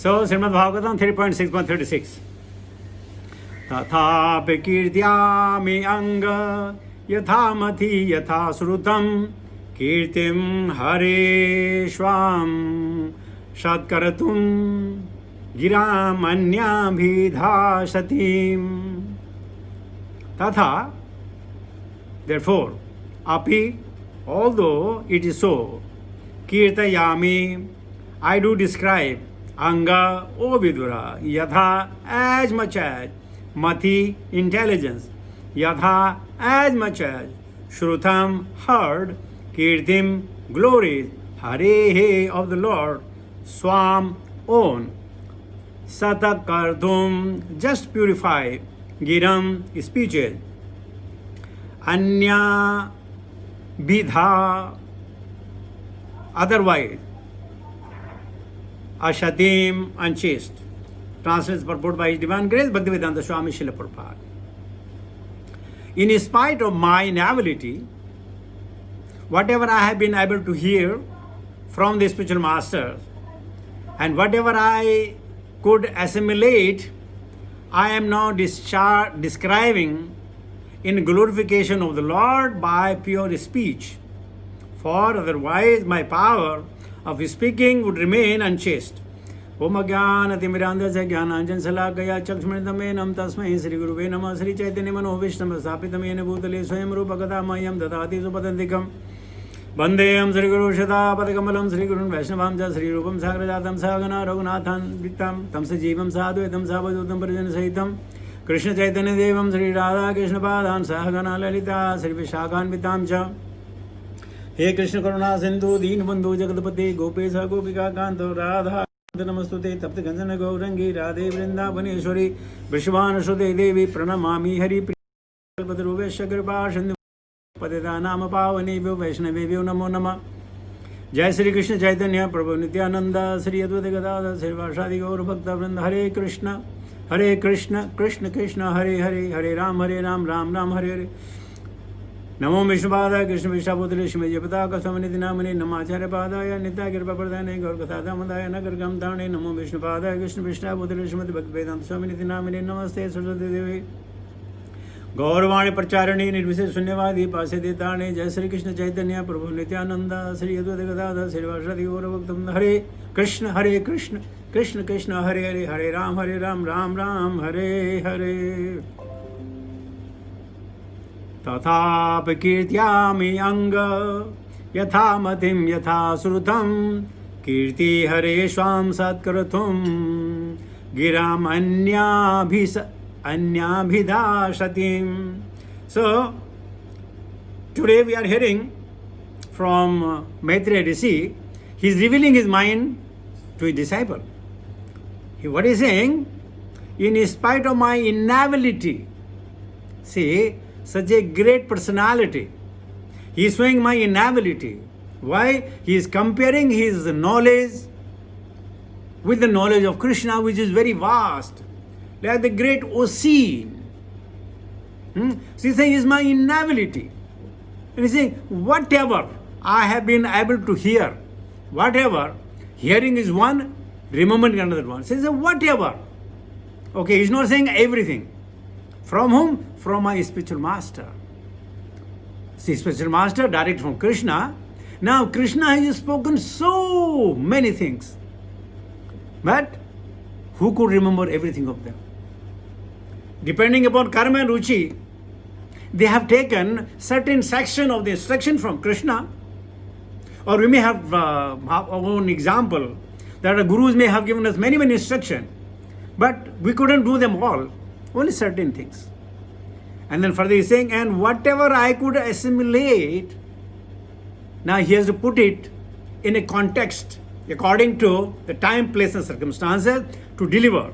So, Srimad Bhagavatam 3.6.36. Tathapi kirtyami anga yathamati yatha srutam kirtim hare shvam shatkaratum giram anyabhidhasatim. Tatha, therefore, api, although it is so, kirtayami, I do describe, anga, O Vidura, yatha, as much as, mati, intelligence, yatha, as much as, shrutam, heard, kirtim, glories, hare, of the Lord, swam, own, satakardum, just purify, giram, speeches, anya, bidha, otherwise, ashatim, unchaste. Translates purport by His Divine Grace, Bhaktivedanta Swami Srila Prabhupada. In spite of my inability, whatever I have been able to hear from the spiritual masters, and whatever I could assimilate, I am now describing in glorification of the Lord by pure speech. For otherwise my power of speaking would remain unchaste. Om Agyan Atimirandasya Jnananjan Salakaya Chakshmanitaменam Tasmai Sri Guruve Namah Sri Chaitanya Mano Vishnam Sapitamena Bhutale Swayam Rupakata Mayam Dadati Supadantikam Vandeyam Sri Guru Shata Padakamalam Sri Gurun Vaishnavam Ja Sri Rupam Sagrajatam Sagana Raghunathan Vittam Tamsa Jivam Sadhuetam Sabhadutam Parajana Sahitam Krishna Chaitanya Devam Sri Radha Krishna Padan Sahagana Lalita Sri Vishakhan Vittam Cha हे कृष्ण करुणा सिंधु दीन बंधु जगतपति गोपेश गोपिका कांत राधा नमस्तुते तप्त गंजन गौरंगी राधे वृंदावनेश्वरी वृषभानुसुते देवी प्रणमामि हरि प्रियल्पतरुवेश कृपा सिंधु पतिता नाम पावनेभ्यो वैष्णवेभ्यो नमो नमः. जय श्री कृष्ण चैतन्य प्रभु नित्यानंद श्री अद्वैत गदाधर श्रीवासादि गौर भक्त वृंद. हरे कृष्ण कृष्ण कृष्ण हरे हरे हरे राम राम राम हरे हरे. नमो विष्णुपादाय कृष्ण विष्णापुत्रे श्रीमती पताका समनिधि नामने नमाचार्य पादाय नित्य कृपा प्रदाने गौर कथादामदाय नगर गम ताणे. नमो विष्णुपादाय कृष्ण विष्णापुत्रे श्रीमती भक्ति वेदांत स्वामिनिधि नामने नमस्ते सरस्वती देवी गौरवाणी प्रचारिणी निर्विशेष शून्यवादी पासे देताणे. जय श्री कृष्ण चैतन्य प्रभु नित्यानंद श्री अद्वैत गदाधर श्रीवासादि गौर भक्त. हरे कृष्ण कृष्ण कृष्ण हरे हरे हरे राम राम राम हरे हरे. तथापि कीर्त्यामि अंग यथा मतिं यथा श्रुतं कीर्ति हरे Swan सत्कर्तुं Giram अन्याभिदाशतिं. So today we are hearing from Maitreya Rishi. He is revealing his mind to his disciple. What he is saying, in spite of my inability, see, such a great personality, he is showing my inability. Why? He is comparing his knowledge with the knowledge of Krishna, which is very vast, like the great ocean. So he is saying, is my inability. And he is saying, whatever I have been able to hear, whatever, hearing is one, remembering another one. So he says, whatever. Okay, he is not saying everything. From whom? From my spiritual master. See, spiritual master, direct from Krishna. Now, Krishna has spoken so many things. But who could remember everything of them? Depending upon karma and ruchi, they have taken certain section of the instruction from Krishna. Or we may have our own example that our gurus may have given us many instructions. But we couldn't do them all. Only certain things. And then further he's saying, and whatever I could assimilate, now he has to put it in a context according to the time, place and circumstances to deliver.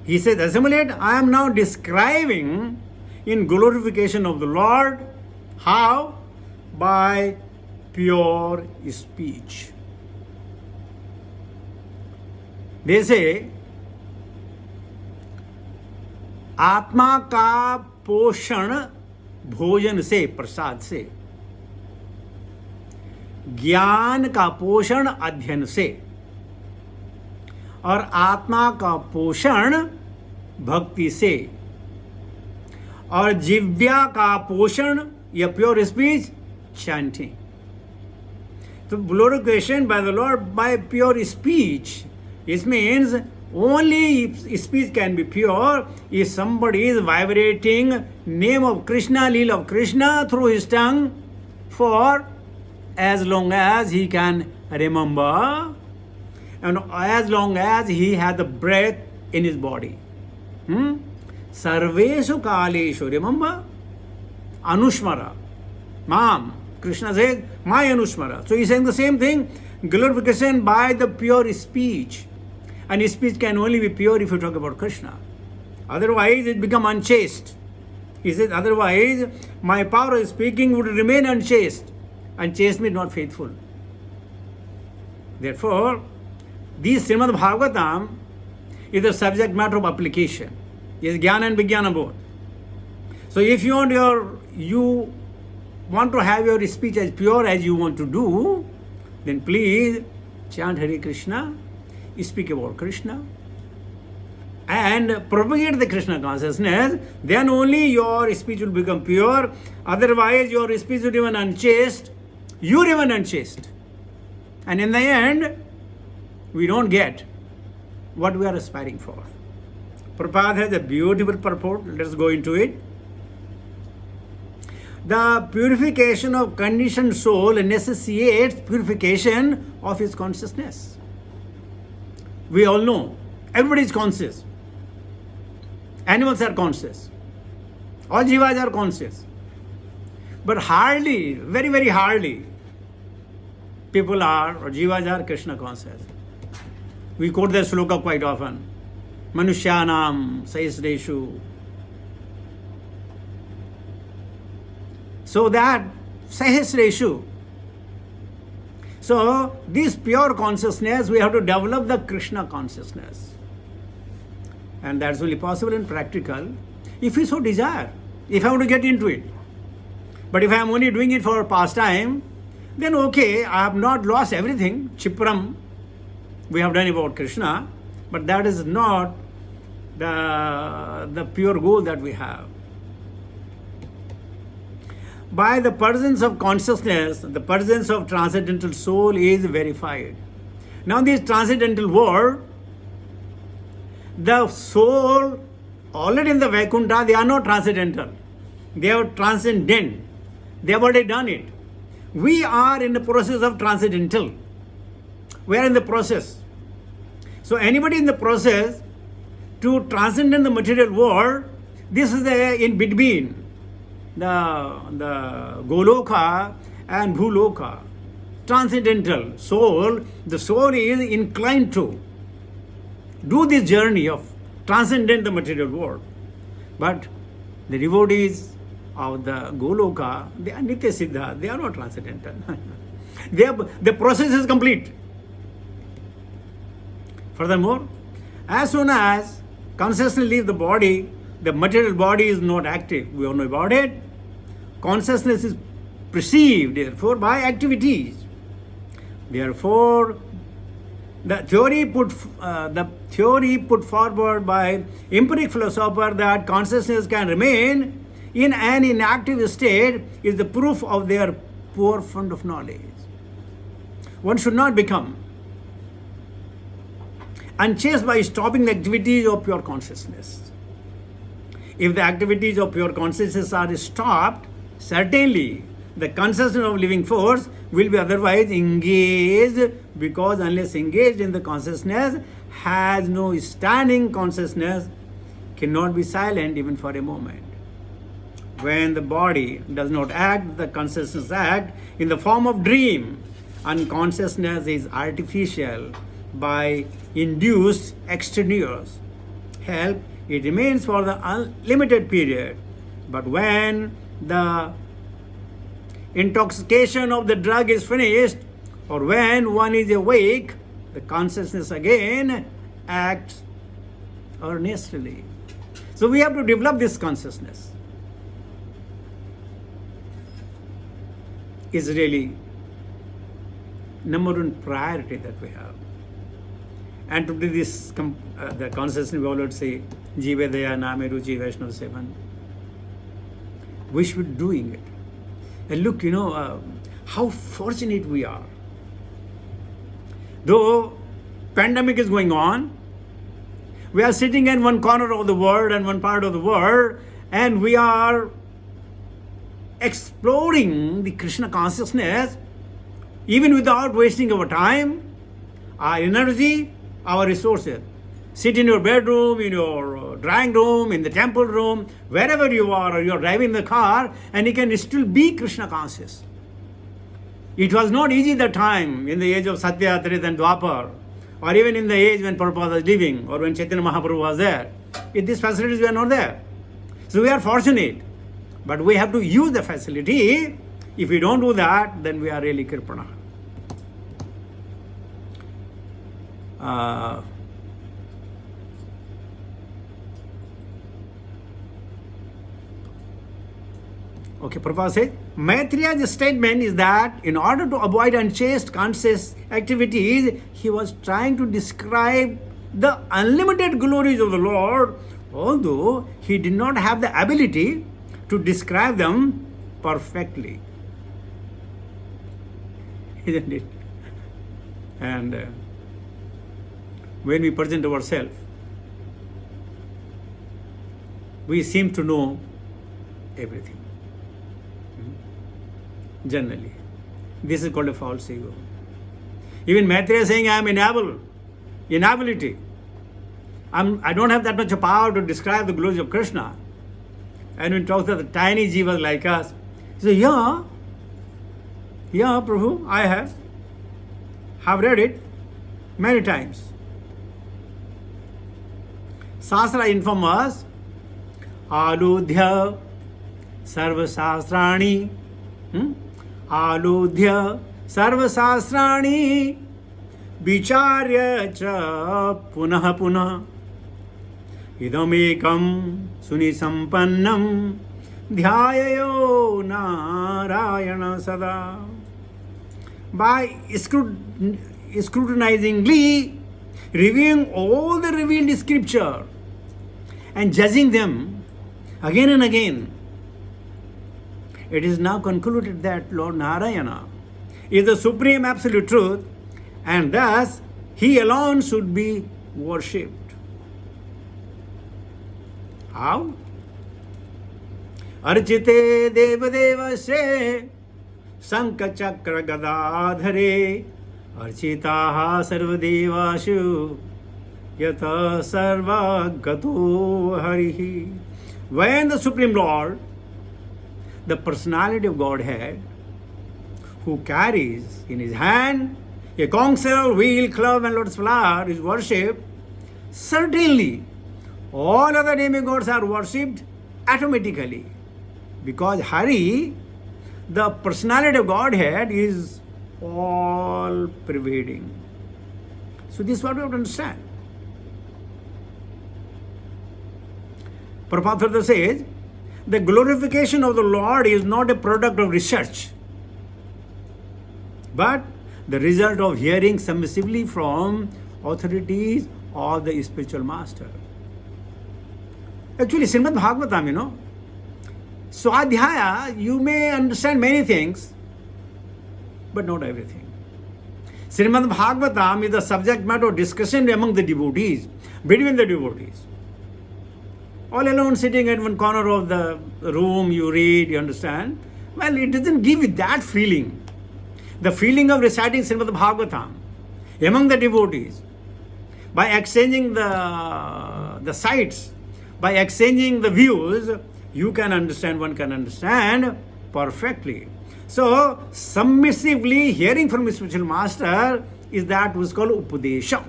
He says, assimilate, I am now describing in glorification of the Lord. How? By pure speech. They say, आत्मा का पोषण भोजन से, प्रसाद से, ज्ञान का पोषण अध्ययन से, और आत्मा का पोषण भक्ति से, और जिव्या का पोषण या pure speech chanting. So glorification by the Lord by pure speech. It means only speech can be pure if somebody is vibrating name of Krishna, Leela of Krishna through his tongue for as long as he can remember and as long as he has the breath in his body. Sarveshu kaleshu, remember? Anushmara. Mam. Krishna says, my Anushmara. So he's saying the same thing, glorification by the pure speech. And speech can only be pure if you talk about Krishna. Otherwise, it becomes unchaste. He says, otherwise, my power of speaking would remain unchaste. Unchaste means not faithful. Therefore, this Srimad Bhagavatam is the subject matter of application. It is Jnana and Vijnana both. So if you want to have your speech as pure as you want to do, then please chant Hare Krishna, speak about Krishna, and propagate the Krishna consciousness. Then only your speech will become pure. Otherwise, your speech will remain unchaste. You remain unchaste. And in the end, we don't get what we are aspiring for. Prabhupada has a beautiful purport. Let's go into it. The purification of conditioned soul necessitates purification of his consciousness. We all know, everybody is conscious. Animals are conscious. All jivas are conscious. But hardly, very, very hardly, people are, or jivas are Krishna conscious. We quote the sloka quite often. Manushyanam Sahasreshu. So that Sahasreshu. So this pure consciousness, we have to develop the Krishna consciousness. And that's only possible and practical if we so desire, if I want to get into it. But if I am only doing it for pastime, then okay, I have not lost everything. Chipram, we have done about Krishna, but that is not the pure goal that we have. By the presence of consciousness, the presence of transcendental soul is verified. Now this transcendental world, the soul already in the Vaikuntha, they are not transcendental. They are transcendent. They have already done it. We are in the process of transcendental. We are in the process. So anybody in the process to transcend the material world, this is in between the Goloka and Bhuloka. Transcendental soul, the soul is inclined to do this journey of transcendent the material world. But the devotees of the Goloka, they are Nitya Siddha, they are not transcendental. The process is complete. Furthermore, as soon as consciousness leaves the body, the material body is not active. We all know about it. Consciousness is perceived, therefore, by activities. Therefore, the theory put forward by empiric philosopher that consciousness can remain in an inactive state is the proof of their poor fund of knowledge. One should not become unchaste by stopping the activities of pure consciousness. If the activities of pure consciousness are stopped, certainly the consciousness of living force will be otherwise engaged, because unless engaged in the consciousness, has no standing consciousness, cannot be silent even for a moment. When the body does not act, the consciousness acts in the form of dream. Unconsciousness is artificial by induced extraneous help. It remains for the unlimited period. But when the intoxication of the drug is finished, or when one is awake, the consciousness again acts earnestly. So we have to develop this consciousness. Is really number one priority that we have. And to do this, the consciousness we always say, Jive Daya Name Ruchi Vaishnava Sevan. We should be doing it. And look, how fortunate we are. Though pandemic is going on, we are sitting in one corner of the world and one part of the world, and we are exploring the Krishna consciousness even without wasting our time, our energy, our resources. Sit in your bedroom, in your drawing room, in the temple room, wherever you are, or you are driving the car, and you can still be Krishna conscious. It was not easy that time, in the age of Satya, Treta and Dwapar, or even in the age when Prabhupada was living, or when Chaitanya Mahaprabhu was there. These facilities were not there. So we are fortunate. But we have to use the facility. If we don't do that, then we are really Kripana. Okay, Prabhupada says, Maitreya's statement is that in order to avoid unchaste conscious activities, he was trying to describe the unlimited glories of the Lord, although he did not have the ability to describe them perfectly. Isn't it? And when we present ourselves, we seem to know everything. Generally. This is called a false ego. Even Maitreya is saying, I am inability. I don't have that much power to describe the glories of Krishna. And when he talks of the tiny jivas like us, he says, yeah, Prabhu, I have read it many times. Sastra informs us, Aludhya Sarva Sastrani, Aludhya Sarva Sastrani, Vicharya Cha Punah Punah, Idamekam Suni Sampannam, Dhyayayo Narayana Sada. By scrutinizingly reviewing all the revealed scripture and judging them again and again, it is now concluded that Lord Narayana is the supreme absolute truth, and thus he alone should be worshipped. How? Archite Devadeva se Sanka Chakra Gadadhare Architaha Sarvadevashu Yata Sarva Gato Harihi. When the Supreme Lord, the personality of Godhead, who carries in his hand a conch shell, wheel, club, and lotus flower, is worshipped, certainly all other demigods are worshipped automatically, because Hari, the personality of Godhead, is all pervading. So this is what we have to understand. Prabhupada further says, the glorification of the Lord is not a product of research, but the result of hearing submissively from authorities or the spiritual master. Actually, Srimad Bhagavatam, Swadhyaya, you may understand many things, but not everything. Srimad Bhagavatam is the subject matter of discussion among the devotees, between the devotees. All alone sitting at one corner of the room, you read, you understand. Well, it doesn't give you that feeling. The feeling of reciting Srimad Bhagavatam among the devotees, by exchanging the sights, by exchanging the views, you can understand, one can understand perfectly. So, submissively hearing from a spiritual master is that was called Upadesha.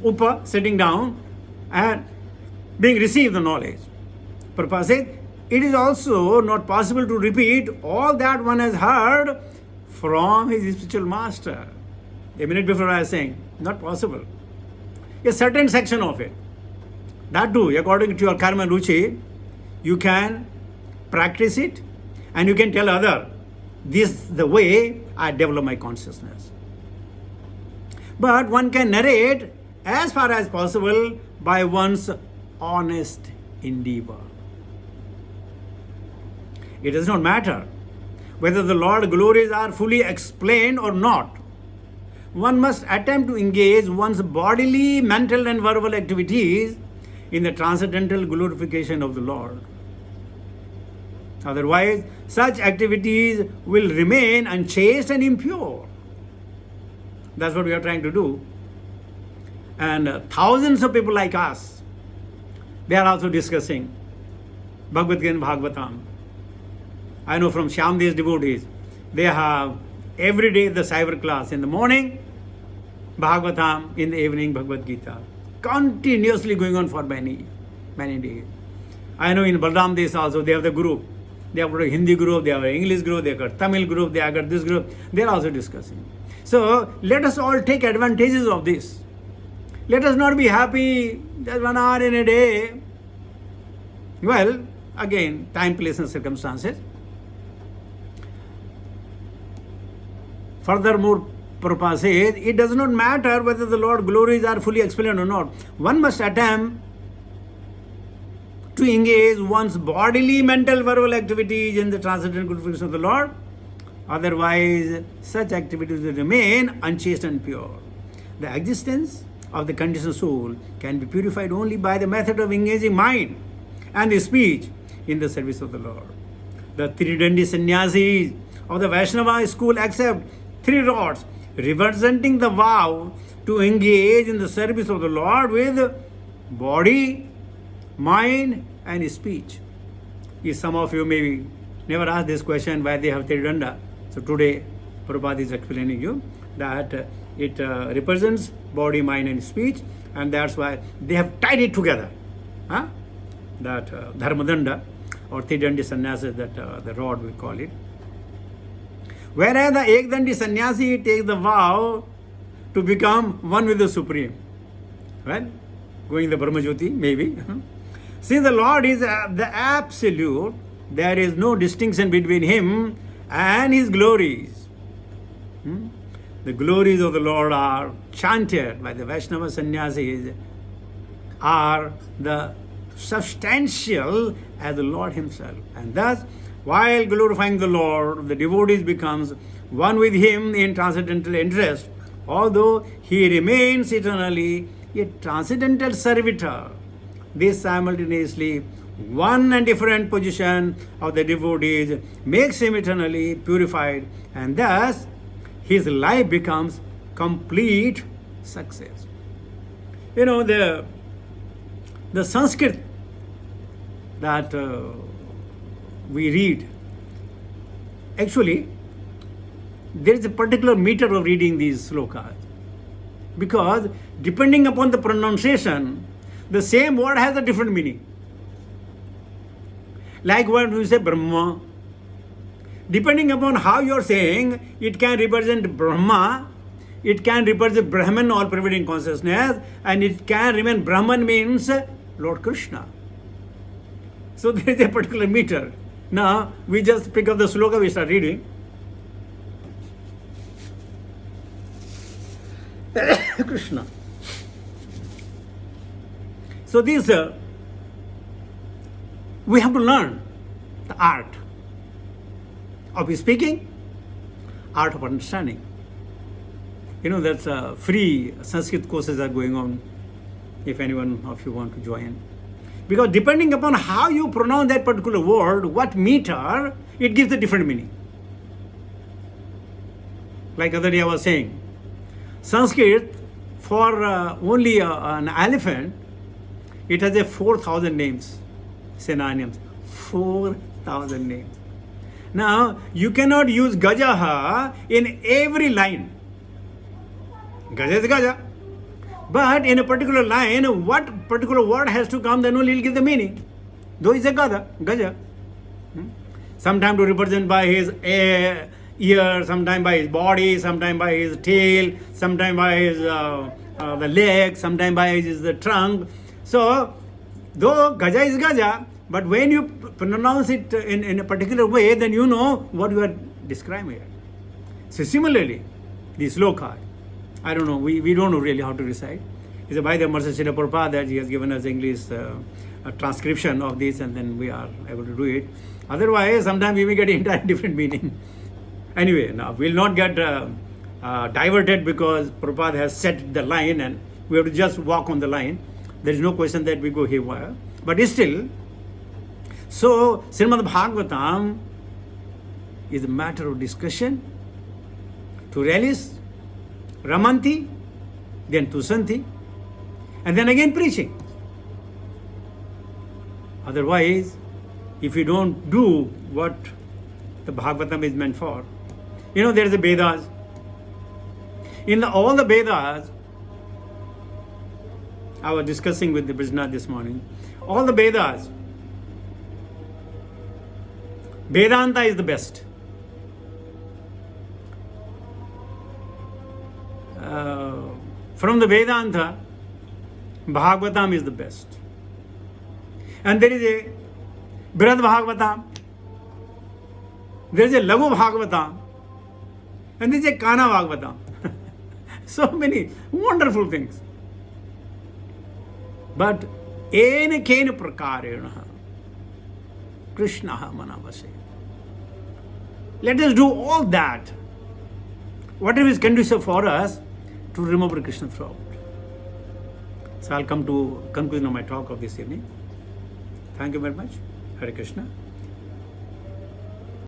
Upa, sitting down and being received the knowledge. Prabhupada said, it is also not possible to repeat all that one has heard from his spiritual master. A minute before I was saying, not possible. A certain section of it. That too, according to your karma and ruchi, you can practice it and you can tell other, this is the way I develop my consciousness. but one can narrate as far as possible by one's honest endeavor. It does not matter whether the Lord's glories are fully explained or not. One must attempt to engage one's bodily, mental, and verbal activities in the transcendental glorification of the Lord. Otherwise, such activities will remain unchaste and impure. That's what we are trying to do. And thousands of people like us, they are also discussing Bhagavad Gita and Bhagavatam. I know from Shyamde's devotees, they have every day the cyber class in the morning, Bhagavatam, in the evening Bhagavad Gita. Continuously going on for many days. I know in Balram Desh also, they have the group. They have got a Hindi group, they have an English group, they have got Tamil group, they have got this group. They are also discussing. So let us all take advantages of this. Let us not be happy just 1 hour in a day. Well, again, time, place, and circumstances. Furthermore, Prabhupada says, it does not matter whether the Lord's glories are fully explained or not. One must attempt to engage one's bodily, mental, verbal activities in the transcendental glorification of the Lord. Otherwise, such activities will remain unchaste and pure. The existence of the conditioned soul can be purified only by the method of engaging mind and the speech in the service of the Lord. The Tridandi sannyasis of the Vaishnava school accept 3 rods representing the vow to engage in the service of the Lord with body, mind, and speech. If some of you maybe never asked this question why they have Tridanda, so today Prabhupada is explaining you that it represents body, mind, and speech, and that's why they have tied it together. That Dharmadanda or Tridandi sannyasi, that the rod we call it. Whereas the Ekdandi sannyasi takes the vow to become one with the Supreme. Right? Going the Brahmajyoti, maybe. Since the Lord is the absolute, there is no distinction between Him and His glories. The glories of the Lord are chanted by the Vaishnava sannyasis, are the substantial as the Lord Himself. And thus, while glorifying the Lord, the devotees becomes one with Him in transcendental interest, although He remains eternally a transcendental servitor. This simultaneously one and different position of the devotees makes him eternally purified, and thus his life becomes complete success. You know, the Sanskrit that we read, actually, there is a particular meter of reading these slokas, because depending upon the pronunciation, the same word has a different meaning. Like when we say Brahma, depending upon how you are saying, it can represent Brahma, it can represent Brahman, all pervading consciousness, and it can remain Brahman means Lord Krishna. So there is a particular meter. Now we just pick up the sloka, we start reading. Krishna. So this, we have to learn the art of speaking, art of understanding. You know, that's free Sanskrit courses are going on, if anyone of you want to join. Because depending upon how you pronounce that particular word, what meter, it gives a different meaning. Like other day I was saying, Sanskrit for only an elephant, it has a 4,000 names, synonyms, 4,000 names. Now, you cannot use Gajaha in every line. Gaja is Gaja. But in a particular line, what particular word has to come, then only will give the meaning. Though it's a Gaja. Sometimes to represent by his ear, sometimes by his body, sometimes by his tail, sometimes by his the leg, sometimes by his the trunk. So, though Gaja is Gaja, but when you pronounce it in a particular way, then you know what you are describing here. So similarly, the sloka, I don't know, we don't know really how to recite. It's by the mercy of Srila Prabhupada that he has given us English a transcription of this, and then we are able to do it. Otherwise, sometimes we may get entirely different meaning. Anyway, now we'll not get diverted because Prabhupada has set the line and we have to just walk on the line. There is no question that we go haywire. But still, so Srimad Bhagavatam is a matter of discussion to relish, Ramanti, then Tusanti, and then again preaching. Otherwise, if you don't do what the Bhagavatam is meant for, there is a Vedas. In all the Vedas, I was discussing with the Brajnath this morning, all the Vedas, Vedanta is the best. From the Vedanta, Bhagavatam is the best. And there is a Brihad Bhagavatam, there is a Laghu Bhagavatam, and there is a Kana Bhagavatam. So many wonderful things. But ena kena prakarena Krishna manavase. Let us do all that, whatever is conducive for us to remember Krishna throughout. So I'll come to conclusion of my talk of this evening. Thank you very much. Hare Krishna.